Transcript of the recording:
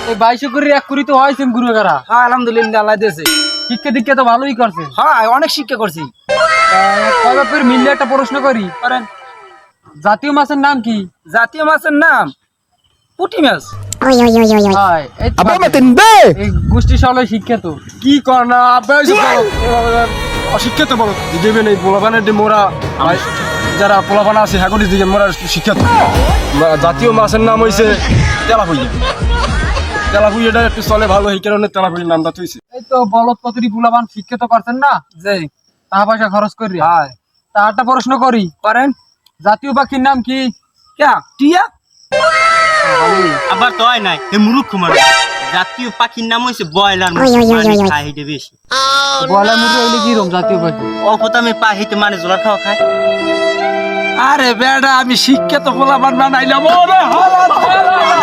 এই 22 করে 1 কুড়ি তো হয়েছে গুরু কারা। হ্যাঁ আলহামদুলিল্লাহ আল্লাহ দিয়েছে। শিক্ষা দীক্ষা তো ভালোই করছে। হ্যাঁ অনেক শিক্ষা করছি। কবে ফের মিললে একটা প্রশ্ন করি, করেন। জাতীয় মাছের নাম কি? জাতীয় মাছের নাম পুঁটি মাছ। হয়, এই তো এই গোষ্ঠী সবাই শিক্ষিত। কি কর না আব্বা অশিক্ষিত বলো দিবে নেই পোলাপানের মোরা যারা পোলাপান আছে হ্যাঁ দিকে মোরা শিক্ষিত। জাতীয় মাছের নাম হয়েছে তেলাপুইয়া। তেলাপুইয়াটা একটু চলে ভালো এই কারণে তেলাপুইয়ার নামটা তুইছে। এই তো বলদ পতরি বুলাবান শিক্ষিত করছেন না, জি টাকা পয়সা খরচ করি। হ্যাঁ তা একটা প্রশ্ন করি, করেন। জাতীয় পাখির নাম কি? কে টিয়া? আবার তো হয় নাই এ মুরুক্ষ মানুষ। জাতীয় পাখির নাম হইছে ব্রয়লার মুরগি, মানে খায় হেঁটে বেশি। বয়লার মুরগি হইলে কি রকম জাতীয় পাখি? অকত আমি পা হেঁটে মানে জোলার খাওয়া খায়। আরে বেটা আমি শিক্ষিত পোলাপান বানাইলাম। ওরে হালাত হালাত